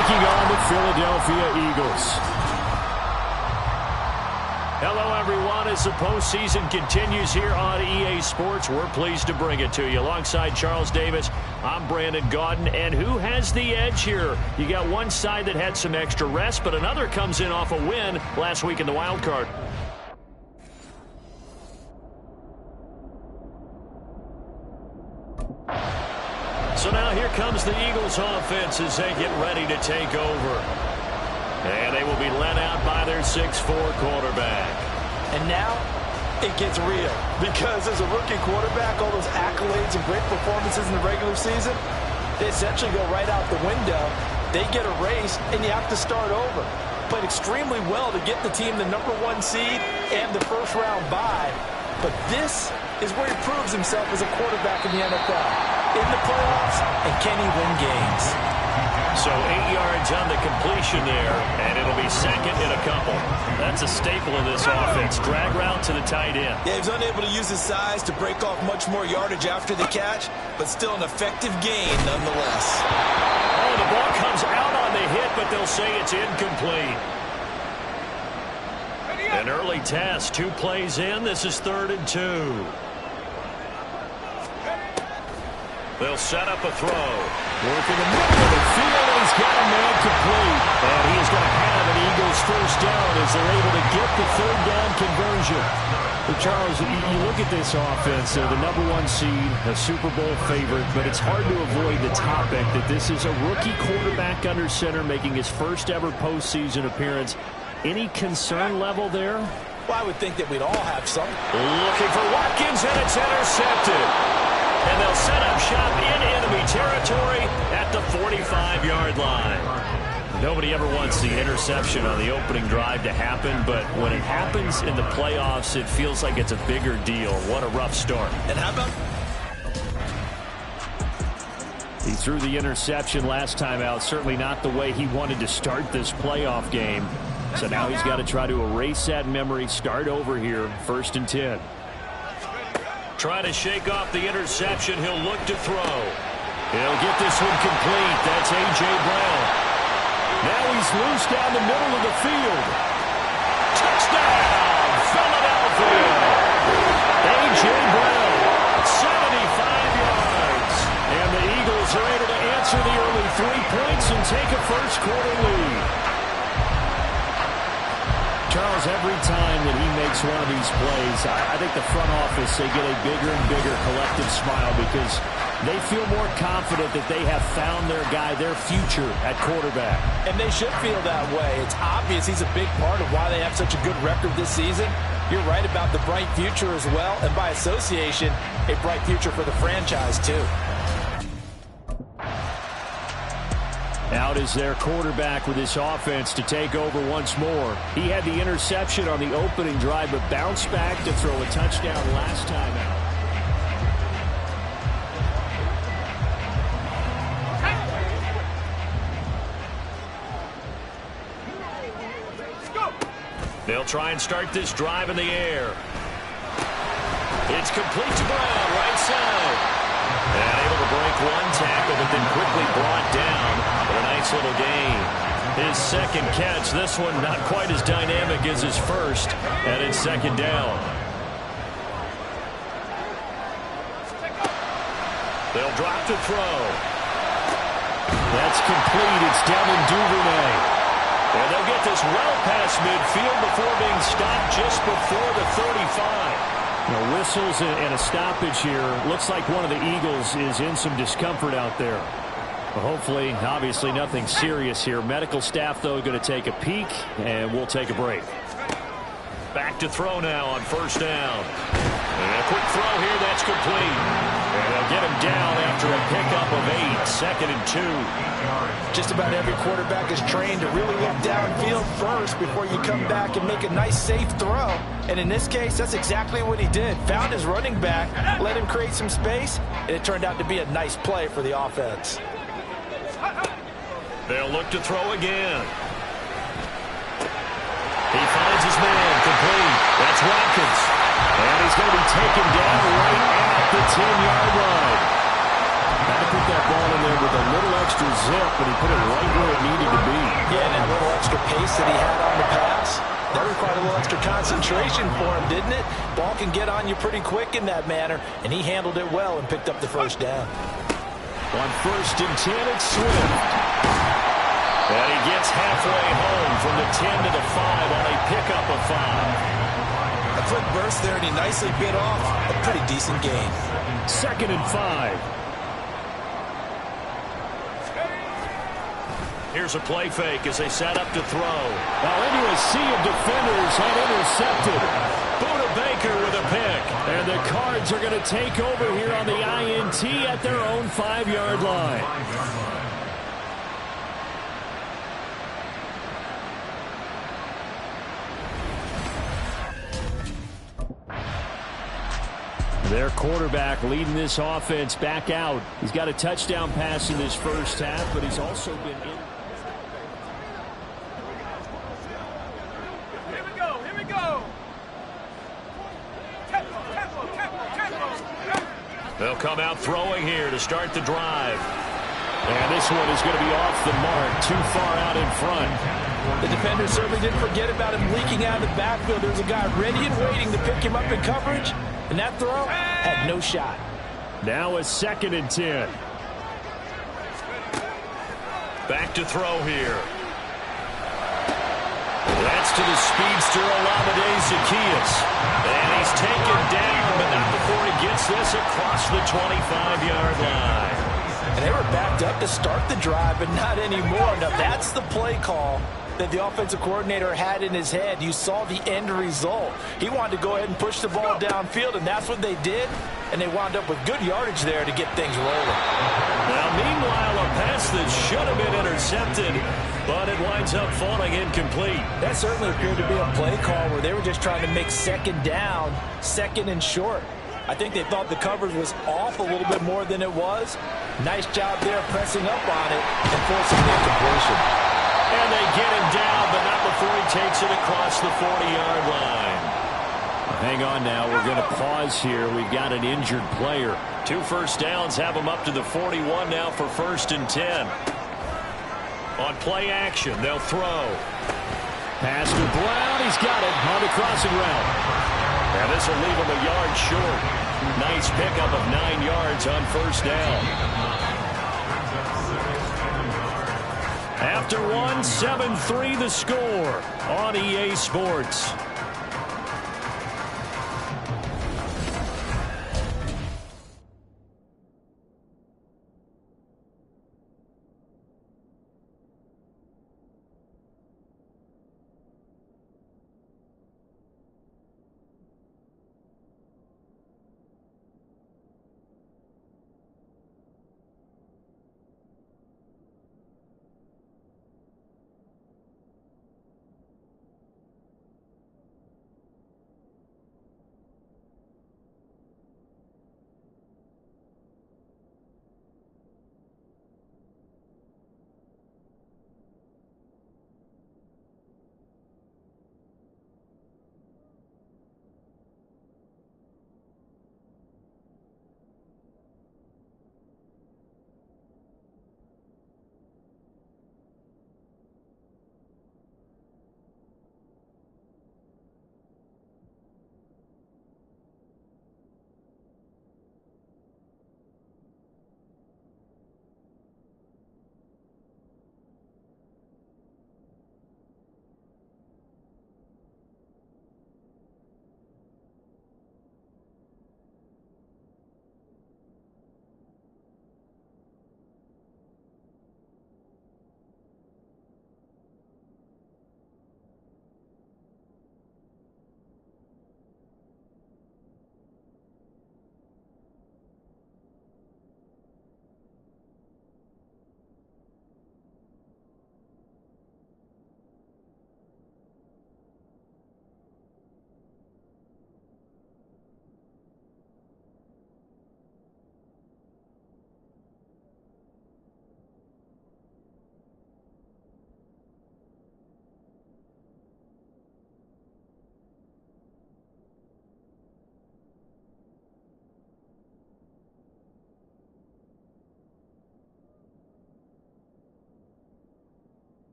taking on the Philadelphia Eagles. Hello, everyone. As the postseason continues here on EA Sports, we're pleased to bring it to you. Alongside Charles Davis, I'm Brandon Gaudin. And who has the edge here? You got one side that had some extra rest, but another comes in off a win last week in the wild card. So now here comes the Eagles offense as they get ready to take over. And they will be led out by their 6'4 quarterback. And now it gets real, because as a rookie quarterback, all those accolades and great performances in the regular season, they essentially go right out the window. They get erased, and you have to start over. Played extremely well to get the team the #1 seed and the first-round bye. But this is where he proves himself as a quarterback in the NFL. In the playoffs, and can he win games? So 8 yards on the completion there, and it'll be second in a couple. That's a staple of this offense. Drag route to the tight end. Yeah, he was unable to use his size to break off much more yardage after the catch, but still an effective gain nonetheless. Oh, the ball comes out on the hit, but they'll say it's incomplete. An early test, 2 plays in. This is 3rd and 2. They'll set up a throw. Working the middle of the field, and he's got a man complete. And he is going to have an Eagles first down as they're able to get the 3rd down conversion. But Charles, you look at this offense, they're the #1 seed, a Super Bowl favorite, but it's hard to avoid the topic that this is a rookie quarterback under center making his first ever postseason appearance. Any concern level there? Well, I would think that we'd all have some. Looking for Watkins, and it's intercepted. And they'll set up shop in enemy territory at the 45-yard line. Nobody ever wants the interception on the opening drive to happen, but when it happens in the playoffs, it feels like it's a bigger deal. What a rough start. And how about... He threw the interception last time out. Certainly not the way he wanted to start this playoff game. So now he's got to try to erase that memory, start over here, 1st and 10. Trying to shake off the interception. He'll look to throw. He'll get this one complete. That's A.J. Brown. Now he's loose down the middle of the field. Touchdown, Philadelphia. A.J. Brown, 75 yards. And the Eagles are able to answer the early 3 points and take a first-quarter lead. Charles, every time that he makes one of these plays, I think the front office, they get a bigger and bigger collective smile because they feel more confident that they have found their guy, their future at quarterback. And they should feel that way. It's obvious he's a big part of why they have such a good record this season. You're right about the bright future as well, and by association, a bright future for the franchise too. Out is their quarterback with his offense to take over once more. He had the interception on the opening drive, but bounced back to throw a touchdown last time out. They'll try and start this drive in the air. It's complete to Brown, right side. And able to break one tackle, but then quickly brought down for a nice little gain. His second catch, this one not quite as dynamic as his first, and it's 2nd down. They'll drop to throw. That's complete. It's Devin Duvernay. And they'll get this well past midfield before being stopped just before the 35. Whistles and a stoppage here. Looks like one of the Eagles is in some discomfort out there. Well, hopefully, obviously nothing serious here. Medical staff, though, going to take a peek, and we'll take a break. Back to throw now on 1st down. And a quick throw here, that's complete. And they'll get him down after a pickup of 8, 2nd and 2. Just about every quarterback is trained to really look downfield first before you come back and make a nice, safe throw. And in this case, that's exactly what he did. Found his running back, let him create some space, and it turned out to be a nice play for the offense. They'll look to throw again. He finds his man, complete. That's Watkins. And he's going to be taken down right at the 10-yard line. Had to put that ball in there with a little extra zip, but he put it right where it needed to be. Yeah, and that little extra pace that he had on the pass, that required a little extra concentration for him, didn't it? Ball can get on you pretty quick in that manner, and he handled it well and picked up the first down. On 1st and 10, it's Swift. And he gets halfway home from the 10 to the 5 on a pickup of 5. A quick burst there, and he nicely bit off a pretty decent gain. 2nd and 5. Here's a play fake as they set up to throw. Now into a sea of defenders and intercepted. Buda Baker with a pick. And the Cards are going to take over here on the INT at their own 5-yard line. Their quarterback leading this offense back out. He's got a touchdown pass in this first half, but he's also been in. Here we go. Tempo. They'll come out throwing here to start the drive. And this one is going to be off the mark, too far out in front. The defender certainly didn't forget about him leaking out of the backfield. There's a guy ready and waiting to pick him up in coverage. And that throw had no shot. Now a 2nd and 10. Back to throw here. That's to the speedster Olamide Zaccheaus. And he's taken down, but not before he gets this across the 25-yard line. And they were backed up to start the drive, but not anymore. Now that's the play call that the offensive coordinator had in his head. You saw the end result. He wanted to go ahead and push the ball downfield, and that's what they did. And they wound up with good yardage there to get things rolling. Now, meanwhile, a pass that should have been intercepted, but it winds up falling incomplete. That certainly appeared to be a play call where they were just trying to make 2nd down, 2nd and short. I think they thought the coverage was off a little bit more than it was. Nice job there pressing up on it and forcing the incompletion. And they get him down, but not before he takes it across the 40-yard line. Hang on now. We're going to pause here. We've got an injured player. 2 first downs have him up to the 41 now for 1st and 10. On play action, they'll throw. Pass to Brown. He's got it on the crossing route. And this will leave him a yard short. Nice pickup of 9 yards on 1st down. After 7-3 the score on EA Sports.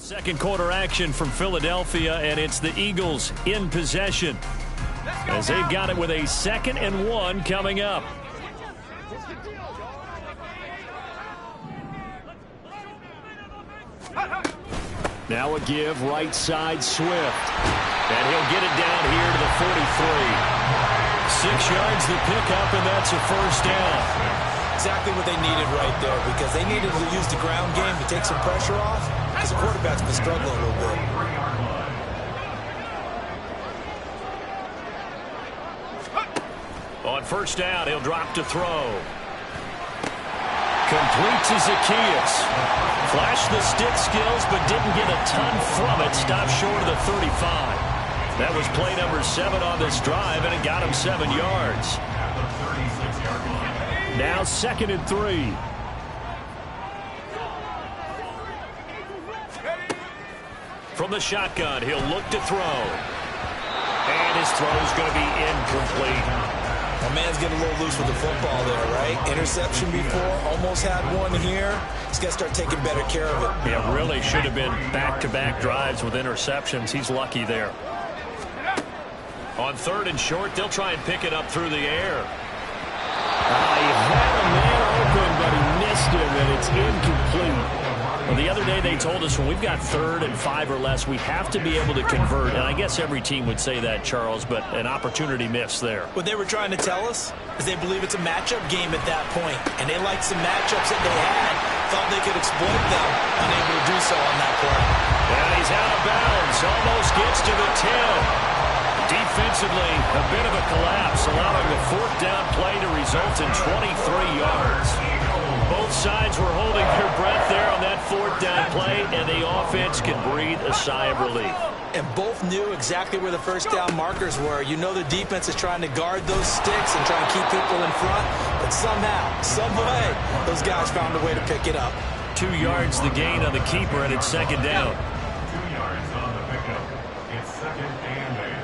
Second quarter action from Philadelphia, and it's the Eagles in possession as they've got it with a 2nd and 1 coming up. Now a give, right side, Swift. And he'll get it down here to the 43. 6 yards the pickup, and that's a first down. Exactly what they needed right there, because they needed to use the ground game to take some pressure off, because the quarterback's been struggling a little bit. On first down, he'll drop to throw. Complete to Zacchaeus. Flashed the stick skills, but didn't get a ton from it. Stopped short of the 35. That was play number 7 on this drive, and it got him 7 yards. Now 2nd and 3. From the shotgun, he'll look to throw. And his throw is going to be incomplete. My man's getting a little loose with the football there, right? Interception before, almost had one here. He's got to start taking better care of it. Yeah, really should have been back-to-back drives with interceptions. He's lucky there. On 3rd and short, they'll try and pick it up through the air. He had a man open, but he missed him, and it's incomplete. Well, the other day they told us when we've got 3rd and 5 or less, we have to be able to convert. And I guess every team would say that, Charles, but an opportunity missed there. What they were trying to tell us is they believe it's a matchup game at that point, and they liked some matchups that they had, thought they could exploit them, unable to do so on that play. And he's out of bounds, almost gets to the 10. Defensively, a bit of a collapse, allowing the 4th down play to result in 23 yards. Both sides were holding their breath there on that 4th down play, and the offense can breathe a sigh of relief. And both knew exactly where the first down markers were. You know the defense is trying to guard those sticks and try and keep people in front, but somehow, some way, those guys found a way to pick it up. 2 yards the gain on the keeper, and it's 2nd down. 2 yards on the pickup. It's 2nd and 8.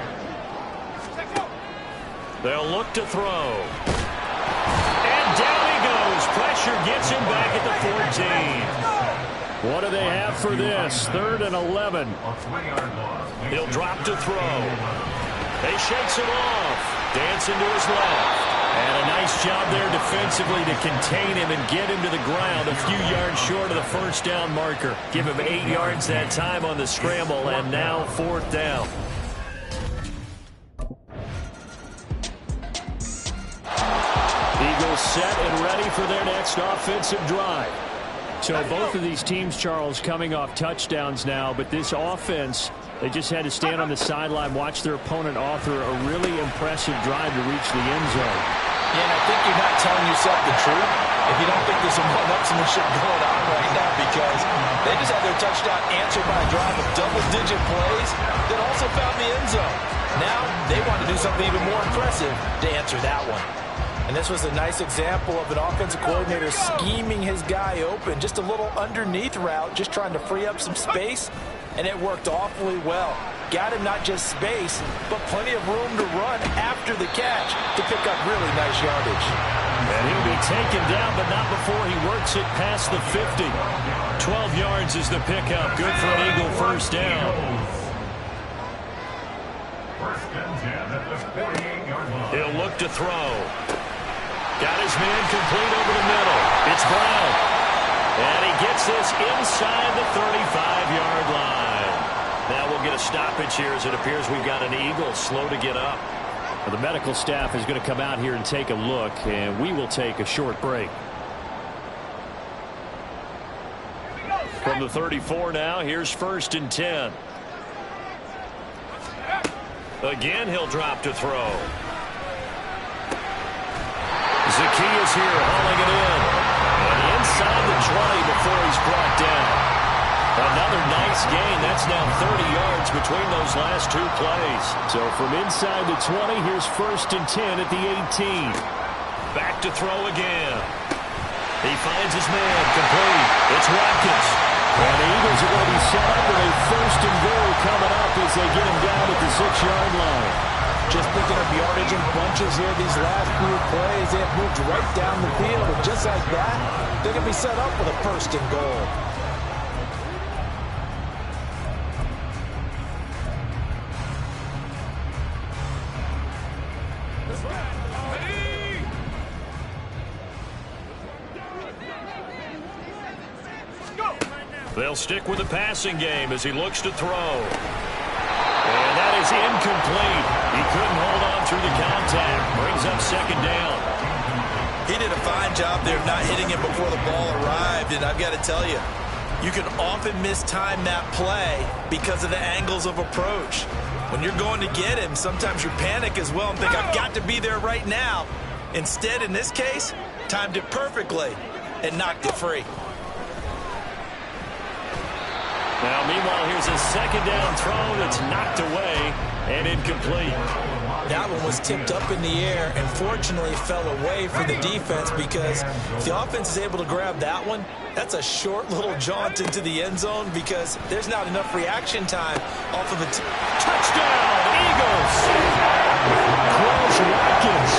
They'll look to throw. And down he goes. Pressure gets him back at the 14. What do they have for this? 3rd and 11. He'll drop to throw. He shakes it off. Dancing to his left. And a nice job there defensively to contain him and get him to the ground a few yards short of the first down marker. Give him 8 yards that time on the scramble, and now 4th down. Eagles set and ready for their next offensive drive. So both of these teams, Charles, coming off touchdowns now, but this offense, they just had to stand on the sideline, watch their opponent author a really impressive drive to reach the end zone. Yeah, and I think you're not telling yourself the truth if you don't think there's some one-upsmanship going on right now, because they just had their touchdown answered by a drive of double-digit plays that also found the end zone. Now they want to do something even more impressive to answer that one. And this was a nice example of an offensive coordinator scheming his guy open. Just a little underneath route, just trying to free up some space, and it worked awfully well. Got him not just space, but plenty of room to run after the catch to pick up really nice yardage. And he'll be taken down, but not before he works it past the 50. 12 yards is the pickup. Good for an Eagle first down. First and 10 at the 48-yard line. He'll look to throw. Got his man complete over the middle. It's Brown. And he gets this inside the 35-yard line. Now we'll get a stoppage here as it appears we've got an Eagle slow to get up. Well, the medical staff is going to come out here and take a look, and we will take a short break. From the 34 now, here's 1st and 10. Again, he'll drop to throw. Zacchaeus here hauling it in. And inside the 20 before he's brought down. Another nice gain. That's now 30 yards between those last 2 plays. So from inside the 20, here's 1st and 10 at the 18. Back to throw again. He finds his man complete. It's Watkins. And the Eagles are going to be set up with a 1st and goal coming up as they get him down at the 6-yard line. Just picking up yardage in bunches here these last few plays. They have moved right down the field, and just like that, they're going to be set up with a 1st and goal. They'll stick with the passing game as he looks to throw. And that is incomplete. He couldn't hold on through the contact. Brings up second down. He did a fine job there of not hitting it before the ball arrived, and I've got to tell you, you can often mistime that play because of the angles of approach. When you're going to get him, sometimes you panic as well and think, I've got to be there right now. Instead, in this case, timed it perfectly and knocked it free. Now, meanwhile, here's a second down throw that's knocked away and incomplete. That one was tipped up in the air and fortunately fell away for the defense, because if the offense is able to grab that one, that's a short little jaunt into the end zone because there's not enough reaction time off of a touchdown, Eagles! Close Watkins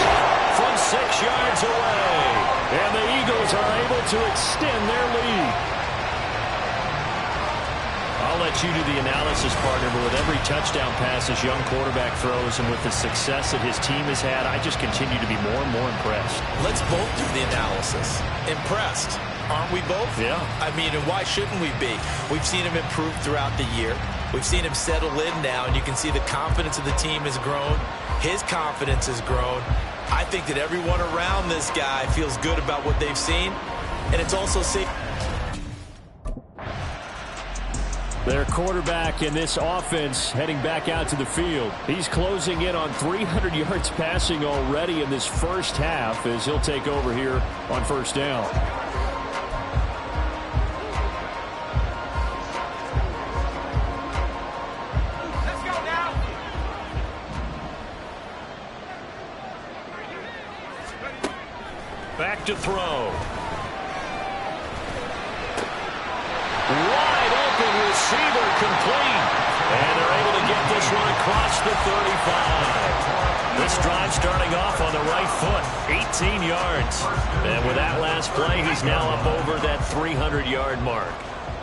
from 6 yards away. And the Eagles are able to extend their lead. I'll let you do the analysis, partner, but with every touchdown pass his young quarterback throws and with the success that his team has had, I just continue to be more and more impressed. Let's both do the analysis. Impressed. Aren't we both? Yeah. I mean, and why shouldn't we be? We've seen him improve throughout the year. We've seen him settle in now, and you can see the confidence of the team has grown. His confidence has grown. I think that everyone around this guy feels good about what they've seen, and it's also seen. Their quarterback in this offense heading back out to the field. He's closing in on 300 yards passing already in this first half as he'll take over here on first down. Let's go now. Back to throw. Wide open receiver complete. And they're able to get this one across the 35. This drive starting off on the right foot, 18 yards. And with that last play, he's now up over that 300-yard mark.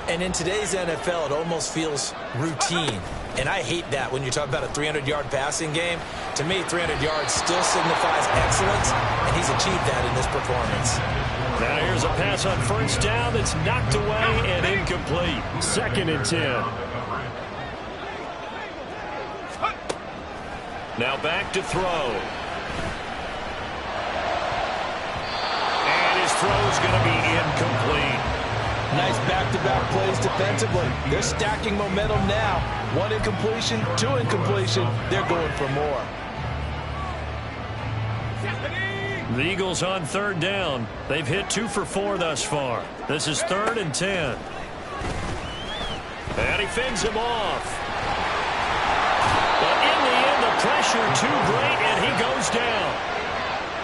And in today's NFL, it almost feels routine. And I hate that when you talk about a 300-yard passing game. To me, 300 yards still signifies excellence, and he's achieved that in this performance. Now here's a pass on first down that's knocked away and incomplete. 2nd and 10. Now back to throw. And his throw's going to be incomplete. Nice back-to-back plays defensively. They're stacking momentum now. 1 incompletion, 2 incompletion. They're going for more. The Eagles on 3rd down. They've hit 2 for 4 thus far. This is 3rd and 10. And he fends him off. But in the end, the pressure too great, and he goes down.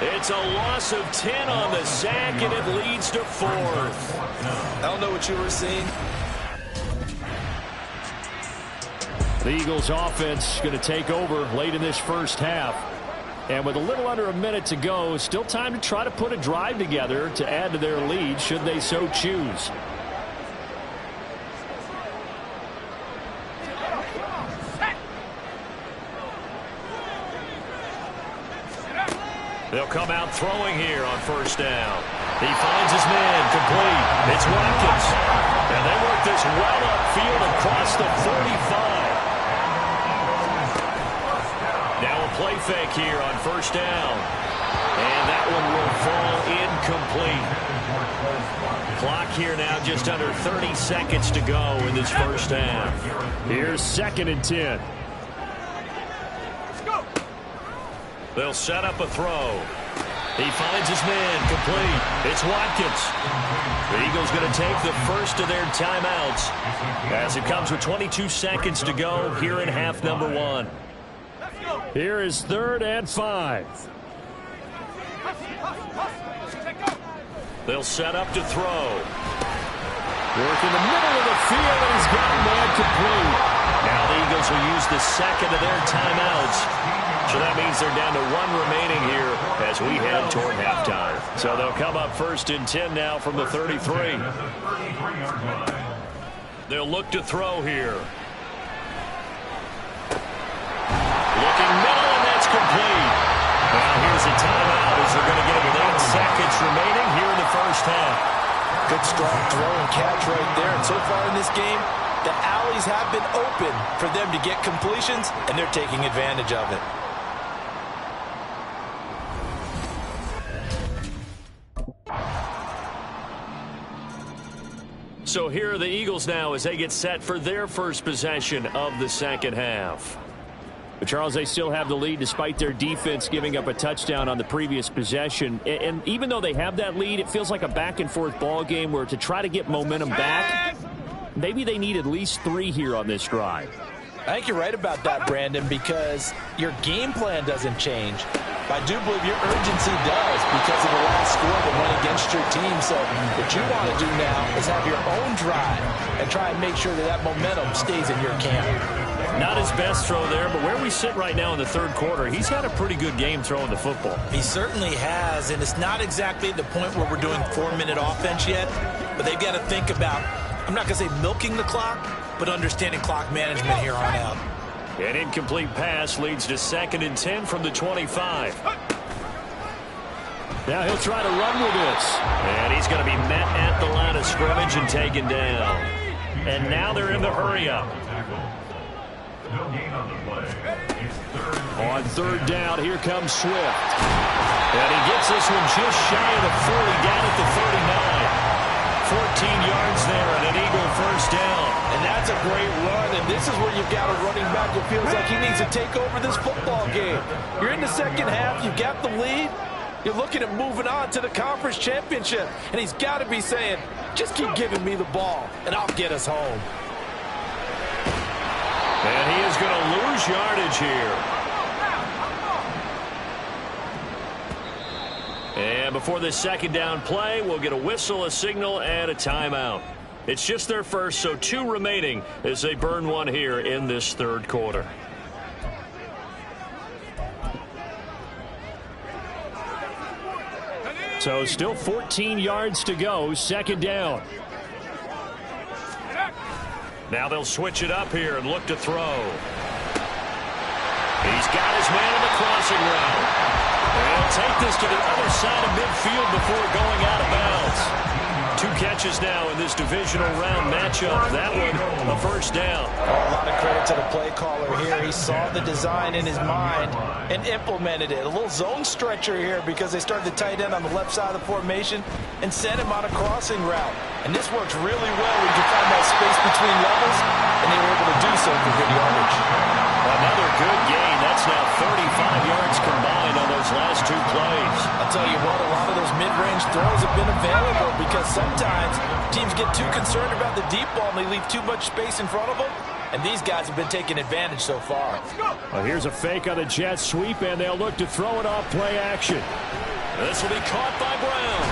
It's a loss of 10 on the sack, and it leads to 4th. I don't know what you were seeing. The Eagles offense going to take over late in this first half. And with a little under a minute to go, still time to try to put a drive together to add to their lead should they so choose. They'll come out throwing here on first down. He finds his man complete. It's Watkins. And they work this well upfield across the 35. Now a play fake here on first down. And that one will fall incomplete. Clock here now just under 30 seconds to go in this first half. Here's 2nd and 10. They'll set up a throw. He finds his man complete. It's Watkins. The Eagles going to take the first of their timeouts as it comes with 22 seconds to go here in half number 1. Here is 3rd and 5. They'll set up to throw. Work in the middle of the field, and he's got man complete. Now the Eagles will use the second of their timeouts. So that means they're down to 1 remaining here as we head toward halftime. So they'll come up 1st and 10 now from the 33. They'll look to throw here. Looking middle, and that's complete. Now seconds remaining here in the first half. Good strong throw and catch right there. And so far in this game, the alleys have been open for them to get completions, and they're taking advantage of it. So here are the Eagles now as they get set for their first possession of the second half. But Charles, they still have the lead despite their defense giving up a touchdown on the previous possession. And even though they have that lead, it feels like a back-and-forth ball game where to try to get momentum back, maybe they need at least 3 here on this drive. I think you're right about that, Brandon, because your game plan doesn't change. I do believe your urgency does because of the last score that went against your team. So what you want to do now is have your own drive and try and make sure that that momentum stays in your camp. Not his best throw there, but where we sit right now in the third quarter, he's had a pretty good game throwing the football. He certainly has, and it's not exactly the point where we're doing 4-minute offense yet, but they've got to think about, I'm not going to say milking the clock, but understanding clock management here on out. An incomplete pass leads to 2nd and 10 from the 25. Now he'll try to run with this. And he's going to be met at the line of scrimmage and taken down. And now they're in the hurry-up. No gain on the play. It's On 3rd down, here comes Swift. And he gets this one just shy of the 40, down at the 39. 14 yards there and an Eagle first down. And that's a great run, and this is where you've got a running back that feels like he needs to take over this football game. You're in the second half, you've got the lead, you're looking at moving on to the conference championship, and he's got to be saying, just keep giving me the ball, and I'll get us home. And he is going to lose yardage here. And before this 2nd down play, we'll get a whistle, a signal, and a timeout. It's just their first, so 2 remaining as they burn one here in this 3rd quarter. So still 14 yards to go, 2nd down. Now they'll switch it up here and look to throw. He's got his man on the crossing route. He'll take this to the other side of midfield before going out of bounds. 2 catches now in this divisional round matchup. That one, a first down. A lot of credit to the play caller here. He saw the design in his mind and implemented it. A little zone stretcher here because they started the tight end on the left side of the formation and sent him on a crossing route. And this works really well when you find that space between levels, and they were able to do so for good yardage. Another good gain. That's now 35 yards combined on those last 2 plays. I'll tell you what, a lot of those mid-range throws have been available because sometimes teams get too concerned about the deep ball and they leave too much space in front of them. And these guys have been taking advantage so far. Well, here's a fake on the jet sweep, and they'll look to throw it off play action. This will be caught by Brown.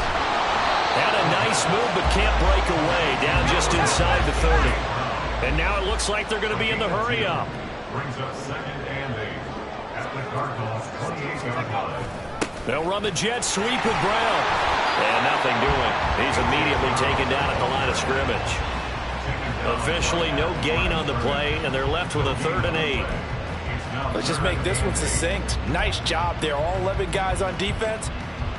Had a nice move, but can't break away. Down just inside the 30. And now it looks like they're going to be in the hurry-up. brings up 2nd and 8 at the Cardinals' 28-yard line. They'll run the jet sweep with Brown. And nothing doing. He's immediately taken down at the line of scrimmage. Officially no gain on the play, and they're left with a 3rd and 8. Let's just make this one succinct. Nice job there. All 11 guys on defense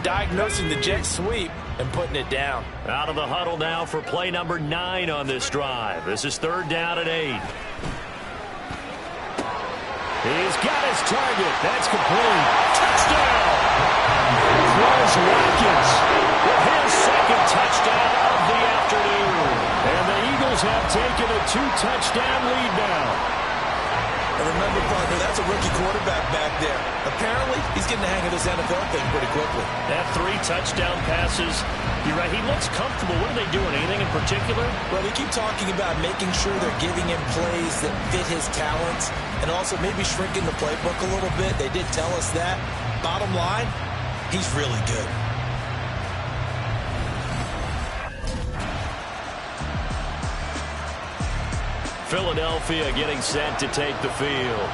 diagnosing the jet sweep and putting it down. Out of the huddle now for play number 9 on this drive. This is 3rd down and 8. He's got his target. That's complete. Touchdown! Chris Watkins with his 2nd touchdown of the afternoon. And the Eagles have taken a 2-touchdown lead now. And remember, partner, that's a rookie quarterback back there. Apparently, he's getting the hang of this NFL thing pretty quickly. That 3 touchdown passes. You're right. He looks comfortable. What are they doing? Anything in particular? Well, they keep talking about making sure they're giving him plays that fit his talents and also maybe shrinking the playbook a little bit. They did tell us that. Bottom line, he's really good. Philadelphia getting set to take the field.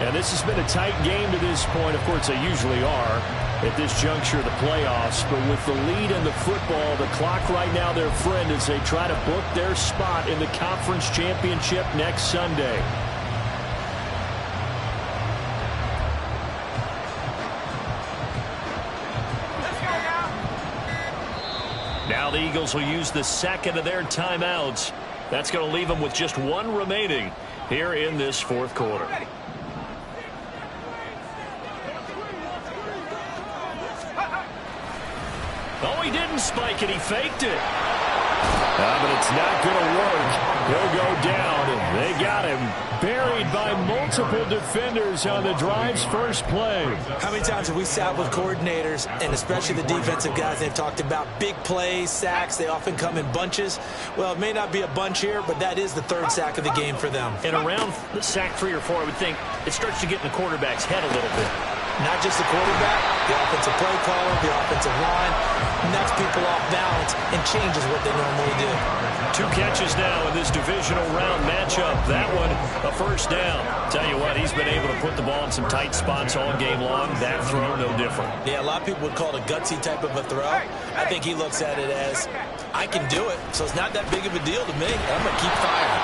And this has been a tight game to this point. Of course, they usually are at this juncture of the playoffs. But with the lead in the football, the clock right now their friend as they try to book their spot in the conference championship next Sunday. Let's go now. Now the Eagles will use the second of their timeouts. That's going to leave them with just one remaining here in this fourth quarter. Oh, he didn't spike it. He faked it. But it's not going to work. He'll go down, and they got him. Buried by multiple defenders on the drive's first play. How many times have we sat with coordinators, and especially the defensive guys, they've talked about big plays, sacks. They often come in bunches. Well, it may not be a bunch here, but that is the third sack of the game for them. And around the sack 3 or 4, I would think it starts to get in the quarterback's head a little bit. Not just the quarterback, the offensive play caller, the offensive line, knocks people off balance and changes what they normally do. 2 catches now in this divisional round matchup. That one, a first down. Tell you what, he's been able to put the ball in some tight spots all game long. That throw, no different. Yeah, a lot of people would call it a gutsy type of a throw. I think he looks at it as, I can do it, so it's not that big of a deal to me. I'm going to keep firing.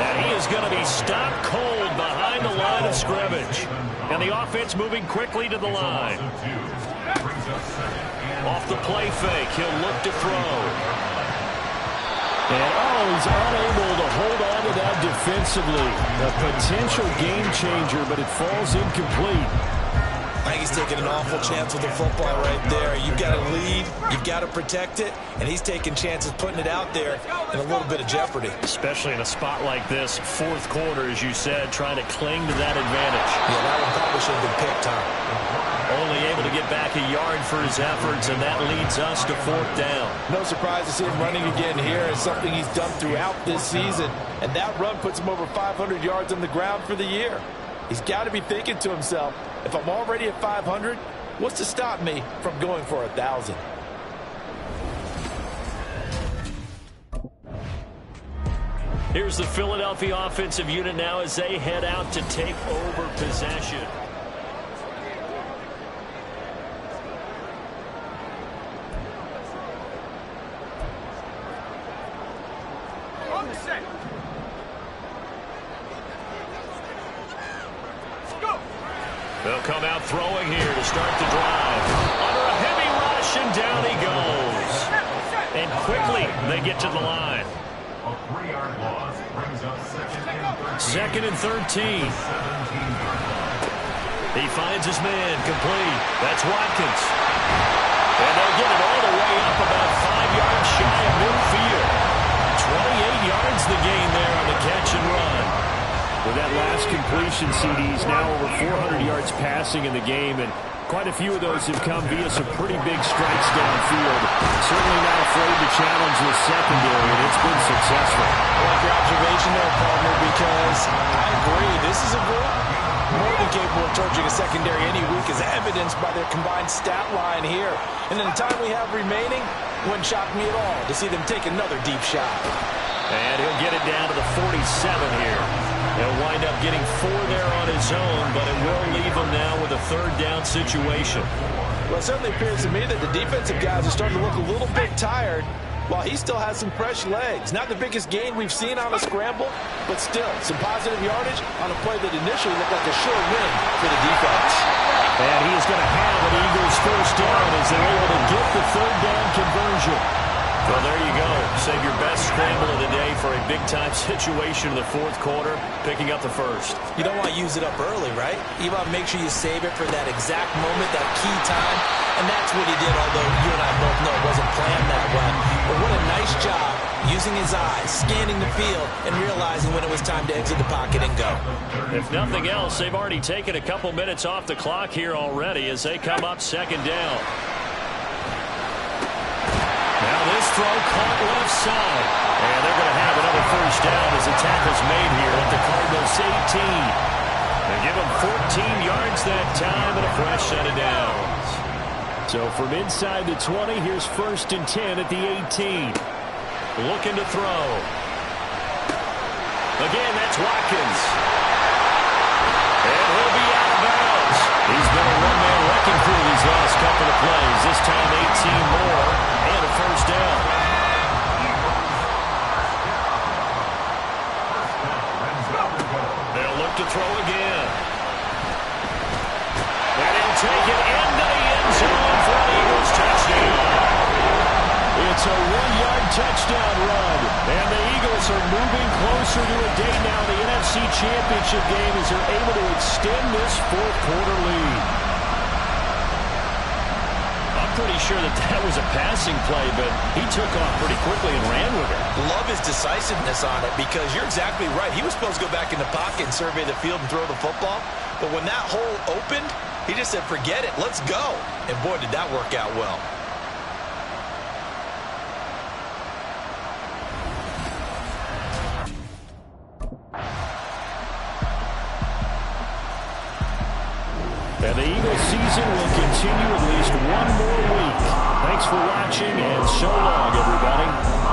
And he is going to be stopped cold behind the line of scrimmage. And the offense moving quickly to the line. Off the play fake, he'll look to throw. And, he's unable to hold on to that defensively. A potential game changer, but it falls incomplete. I think he's taking an awful chance with the football right there. You've got to lead, you've got to protect it, and he's taking chances putting it out there in a little bit of jeopardy. Especially in a spot like this, fourth quarter, as you said, trying to cling to that advantage. Yeah, that one probably should have been picked, huh? Only able to get back a yard for his efforts, and that leads us to fourth down. No surprise to see him running again here. It's something he's done throughout this season, and that run puts him over 500 yards on the ground for the year. He's got to be thinking to himself, if I'm already at 500, what's to stop me from going for 1,000? Here's the Philadelphia offensive unit now as they head out to take over possession. They'll come out throwing here to start the drive. Under a heavy rush, and down he goes. And quickly, they get to the line. A 3-yard loss brings up second and 13. He finds his man, complete. That's Watkins. And they'll get it all the way up about 5 yards shy of midfield. 28 yards the gain there on the catch and run. With that last completion, CD's now over 400 yards passing in the game, and quite a few of those have come via some pretty big strikes downfield. Certainly not afraid to challenge the secondary, and it's been successful. I like your observation there, partner, because I agree. This is a group more than capable of torching a secondary any week, as evidenced by their combined stat line here. And in the time we have remaining, wouldn't shock me at all to see them take another deep shot. And he'll get it down to the 47 here. He'll wind up getting 4 there on his own, but it will leave him now with a third down situation. Well, it certainly appears to me that the defensive guys are starting to look a little bit tired, while he still has some fresh legs. Not the biggest gain we've seen on a scramble, but still some positive yardage on a play that initially looked like a sure win for the defense. And he is going to have an Eagles first down as they're able to get the third down conversion. Well, there you go. Save your best scramble of the day for a big-time situation in the fourth quarter, picking up the first. You don't want to use it up early, right? You want to make sure you save it for that exact moment, that key time, and that's what he did, although you and I both know it wasn't planned that way. But what a nice job using his eyes, scanning the field, and realizing when it was time to exit the pocket and go. If nothing else, they've already taken a couple minutes off the clock here already as they come up second down. Now this throw caught left side. And they're going to have another first down as the tackle's made here at the Cardinals 18. They give them 14 yards that time and a fresh set of downs. So from inside the 20, here's first and 10 at the 18. Looking to throw. Again, that's Watkins. And he'll be out of bounds. He's been a one-man wrecking crew these last couple of plays. This time 18 more and a first down. They'll look to throw again. And he'll take it into the end zone for an Eagles touchdown. It's a moving closer to a day now, the NFC Championship game, as they're able to extend this fourth-quarter lead. I'm pretty sure that was a passing play, but he took off pretty quickly and ran with it. Love his decisiveness on it because you're exactly right. He was supposed to go back in the pocket and survey the field and throw the football. But when that hole opened, he just said, forget it, let's go. And boy, did that work out well. And the Eagles season will continue at least one more week. Thanks for watching, and so long, everybody.